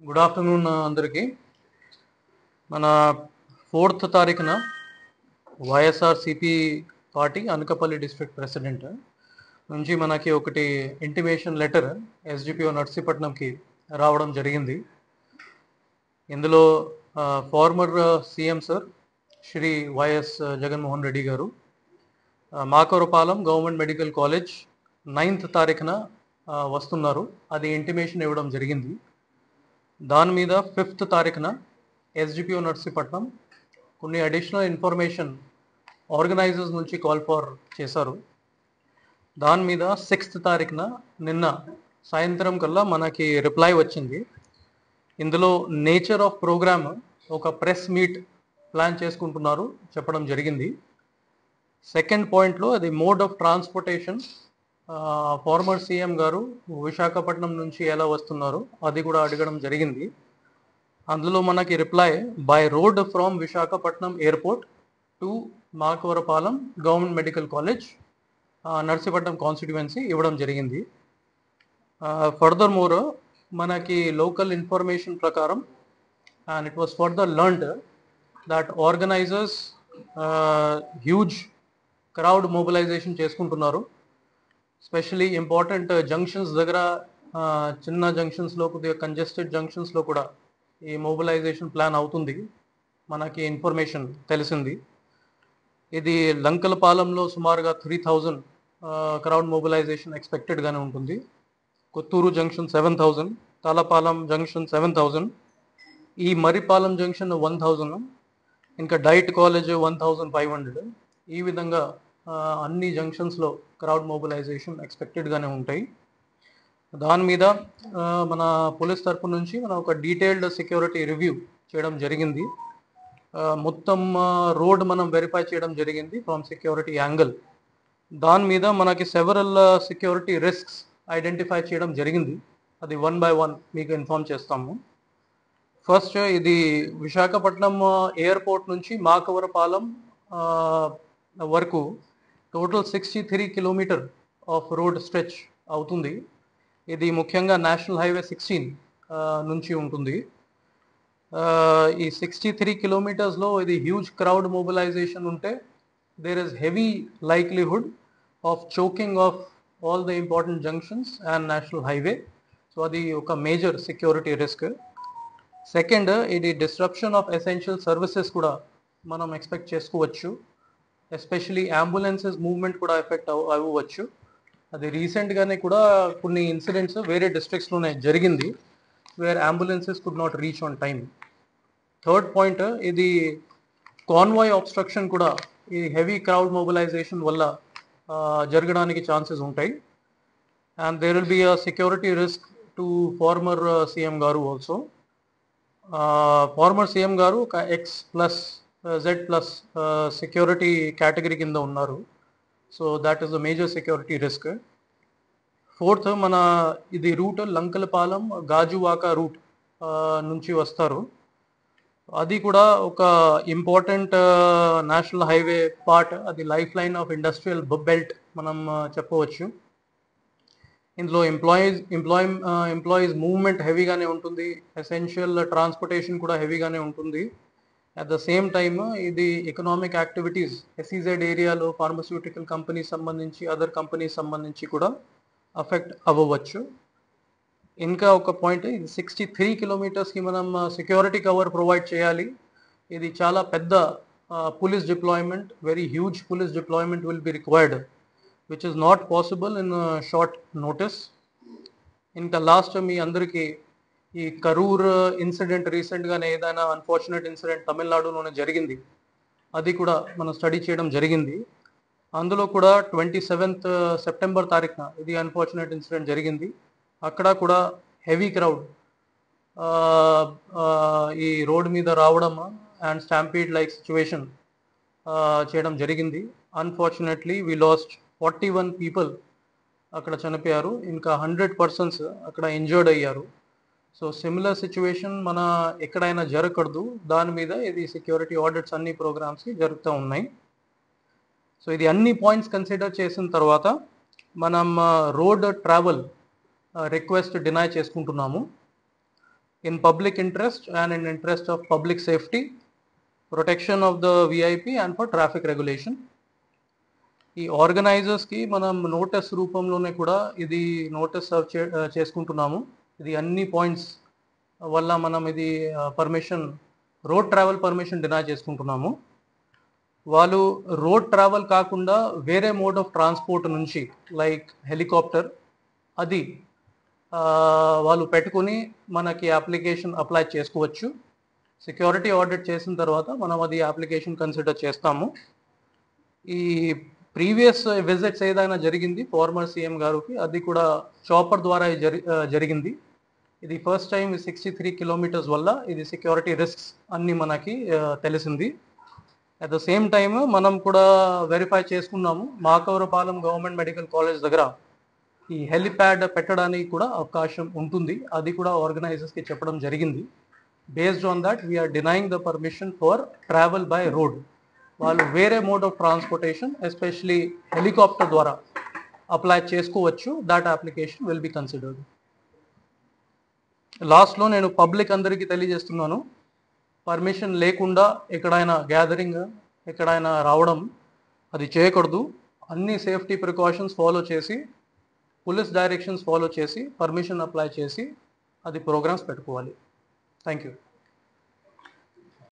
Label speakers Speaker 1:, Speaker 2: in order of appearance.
Speaker 1: Good afternoon అందరికీ. మన 4th తారీఖున YSRCP party Anakapalli district president నుంచి మనకి ఒకటి ఇంటిమేషన్ లెటర్ ఎస్డిపిఓ నర్సీపట్నంకి రావడం జరిగింది. ఇందులో former CM sir Shri YS Jaganmohan Reddy garu Makavarapalem government medical college 9th తారీఖున వస్తున్నారు. అది ఇంటిమేషన్ ఇవ్వడం జరిగింది. దాని మీద 5th తారీఖున ఎస్డిపిఓ నర్సీపట్నం కొన్ని అడిషనల్ ఇన్ఫర్మేషన్ ఆర్గనైజర్స్ నుంచి కాల్ ఫార్ చేశారు. దాని మీద 6th తారీఖున నిన్న సాయంత్రం కల్లా మనకి రిప్లై వచ్చింది. ఇందులో నేచర్ ఆఫ్ ప్రోగ్రామ్ ఒక ప్రెస్ మీట్ ప్లాన్ చేసుకుంటున్నారు చెప్పడం జరిగింది. సెకండ్ పాయింట్లో అది mode of transportation, farmer CM గారు విశాఖపట్నం నుంచి ఎలా వస్తున్నారు అది కూడా అడగడం జరిగింది. అందులో మనకి reply by road from Visakhapatnam airport to Makavarapalem government medical college Narsipatnam constituency ఇవ్వడం జరిగింది. ఫర్దర్ మోర్ మనకి లోకల్ ఇన్ఫర్మేషన్ ప్రకారం and it was further learned that organisers huge crowd mobilisation చేసుకుంటున్నారు. స్పెషలీ ఇంపార్టెంట్ జంక్షన్స్ దగ్గర, చిన్న జంక్షన్స్లో, కొద్దిగా కంజెస్టెడ్ జంక్షన్స్లో కూడా ఈ మొబిలైజేషన్ ప్లాన్ అవుతుంది మనకి ఇన్ఫర్మేషన్ తెలిసింది. ఇది లంకలపాలెంలో సుమారుగా 3000 క్రౌడ్ మొబిలైజేషన్ ఎక్స్పెక్టెడ్గానే ఉంటుంది. కొత్తూరు జంక్షన్ 7000, తాళపాలెం జంక్షన్ 7000, ఈ మరిపాలెం జంక్షన్ 1000, ఇంకా డైట్ కాలేజ్ 1500. ఈ విధంగా అన్ని జంక్షన్స్లో క్రౌడ్ మొబిలైజేషన్ ఎక్స్పెక్టెడ్గానే ఉంటాయి. దాని మీద మన పోలీస్ తరపు నుంచి మనం ఒక డీటెయిల్డ్ సెక్యూరిటీ రివ్యూ చేయడం జరిగింది. మొత్తం రోడ్ మనం వెరిఫై చేయడం జరిగింది ఫ్రమ్ సెక్యూరిటీ యాంగిల్. దాని మీద మనకి సెవరల్ సెక్యూరిటీ రిస్క్స్ ఐడెంటిఫై చేయడం జరిగింది. అది 1 by 1 మీకు ఇన్ఫార్మ్ చేస్తాము. ఫస్ట్, ఇది విశాఖపట్నం ఎయిర్పోర్ట్ నుంచి మాకవరపాలెం వరకు total 63 kilometre of road stretch అవుతుంది. ఇది ముఖ్యంగా నేషనల్ హైవే 16 నుంచి ఉంటుంది. ఈ 63 కిలోమీటర్స్లో ఇది హ్యూజ్ క్రౌడ్ మొబిలైజేషన్ ఉంటే there is heavy likelihood of choking of all the important junctions and national highway. So అది ఒక మేజర్ సెక్యూరిటీ రిస్క్. సెకండ్, ఇది డిస్రప్షన్ ఆఫ్ ఎసెన్షియల్ సర్వీసెస్ కూడా మనం ఎక్స్పెక్ట్ చేసుకోవచ్చు. ఎస్పెషలీ అంబులెన్సెస్ మూవ్మెంట్ కూడా ఎఫెక్ట్ అవ్వచ్చు. అది రీసెంట్గానే కూడా కొన్ని ఇన్సిడెంట్స్ వేరే డిస్ట్రిక్ట్స్లోనే జరిగింది where ambulances could not reach on time. Third point, ఇది కాన్వాయ్ ఆబ్స్ట్రక్షన్ కూడా ఈ హెవీ క్రౌడ్ మొబిలైజేషన్ వల్ల జరగడానికి ఛాన్సెస్ ఉంటాయి. And there will be a security risk to former CM garu also. Former CM garu ఒక X+Z+ సెక్యూరిటీ కేటగిరీ కింద ఉన్నారు. So that is the major security risk. Fourth, మన ఇది రూట్ లంకలపాలెం గాజువాక రూట్ నుంచి వస్తారు. అది కూడా ఒక ఇంపార్టెంట్ నేషనల్ హైవే పార్ట్. అది life line of industrial belt మనం చెప్పవచ్చు. ఇందులో ఎంప్లాయీస్ మూవ్మెంట్ హెవీగానే ఉంటుంది. ఎసెన్షియల్ ట్రాన్స్పోర్టేషన్ కూడా హెవీగానే ఉంటుంది. అట్ ద సేమ్ టైమ్ ఇది ఎకనామిక్ యాక్టివిటీస్ ఎస్ఈజెడ్ ఏరియాలో ఫార్మస్యూటికల్ కంపెనీస్ సంబంధించి, అదర్ కంపెనీస్ సంబంధించి కూడా అఫెక్ట్ అవ్వవచ్చు. ఇంకా ఒక పాయింట్, ఇది 63 కిలోమీటర్స్కి మనం సెక్యూరిటీ కవర్ ప్రొవైడ్ చేయాలి. ఇది చాలా పెద్ద police deployment, very huge police deployment will be required, which is not possible in short notice. ఇంకా లాస్ట్, మీ అందరికీ ఈ కరూర్ ఇన్సిడెంట్ రీసెంట్గానే ఏదైనా అన్ఫార్చునేట్ ఇన్సిడెంట్ తమిళనాడులోనే జరిగింది, అది కూడా మనం స్టడీ చేయడం జరిగింది. అందులో కూడా 27th సెప్టెంబర్ తారీఖున ఇది అన్ఫార్చునేట్ ఇన్సిడెంట్ జరిగింది. అక్కడ కూడా హెవీ క్రౌడ్ ఈ రోడ్ మీద రావడం అండ్ స్టాంపీడ్ లైక్ సిచ్యువేషన్ చేయడం జరిగింది. అన్ఫార్చునేట్లీ వీ లాస్ట్ 41 పీపుల్ అక్కడ చనిపోయారు. ఇంకా 100 persons అక్కడ ఇంజర్డ్ అయ్యారు. సో సిమిలర్ సిచ్యువేషన్ మన ఎక్కడైనా జరగకూడదు, దాని మీద ఇది సెక్యూరిటీ ఆడిట్స్ అన్ని ప్రోగ్రామ్స్కి జరుగుతూ ఉన్నాయి. సో ఇది అన్ని పాయింట్స్ కన్సిడర్ చేసిన తర్వాత మనం రోడ్ ట్రావెల్ రిక్వెస్ట్ డినై చేసుకుంటున్నాము. in public interest and in interest of public safety, protection of the VIP and for traffic regulation. ఈ ఆర్గనైజర్స్కి మనం నోటీస్ రూపంలోనే కూడా ఇది నోటీస్ సర్వ్ చేసుకుంటున్నాము. ఇది అన్ని పాయింట్స్ వల్ల మనం ఇది permission, road travel permission deny చేసుకుంటున్నాము. వాళ్ళు రోడ్ ట్రావెల్ కాకుండా వేరే మోడ్ ఆఫ్ ట్రాన్స్పోర్ట్ నుంచి లైక్ హెలికాప్టర్ అది వాళ్ళు పెట్టుకుని మనకి అప్లికేషన్ అప్లై చేసుకోవచ్చు. సెక్యూరిటీ ఆడిట్ చేసిన తర్వాత మనం అది అప్లికేషన్ కన్సిడర్ చేస్తాము. ఈ ప్రీవియస్ విజిట్స్ ఏదైనా జరిగింది ఫార్మర్ సీఎం గారికి, అది కూడా చాపర్ ద్వారా జరిగింది. ఇది ఫస్ట్ టైం 63 కిలోమీటర్స్ వల్ల ఇది సెక్యూరిటీ రిస్క్స్ అన్నీ మనకి తెలిసింది. అట్ ద సేమ్ టైమ్ మనం కూడా వెరిఫై చేసుకున్నాము, మాకవరపాలెం గవర్నమెంట్ మెడికల్ కాలేజ్ దగ్గర ఈ హెలిప్యాడ్ పెట్టడానికి కూడా అవకాశం ఉంటుంది. అది కూడా ఆర్గనైజర్స్కి చెప్పడం జరిగింది. Based on that we are denying the permission for travel by road. వాళ్ళు వేరే mode of transportation especially helicopter ద్వారా అప్లై చేసుకోవచ్చు. That application will be considered. లాస్ట్లో నేను పబ్లిక్ అందరికీ తెలియజేస్తున్నాను, పర్మిషన్ లేకుండా ఎక్కడైనా గ్యాదరింగ్, ఎక్కడైనా రావడం అది చేయకూడదు. అన్ని సేఫ్టీ ప్రికాషన్స్ ఫాలో చేసి, పోలీస్ డైరెక్షన్స్ ఫాలో చేసి, పర్మిషన్ అప్లై చేసి అది ప్రోగ్రామ్స్ పెట్టుకోవాలి. Thank you.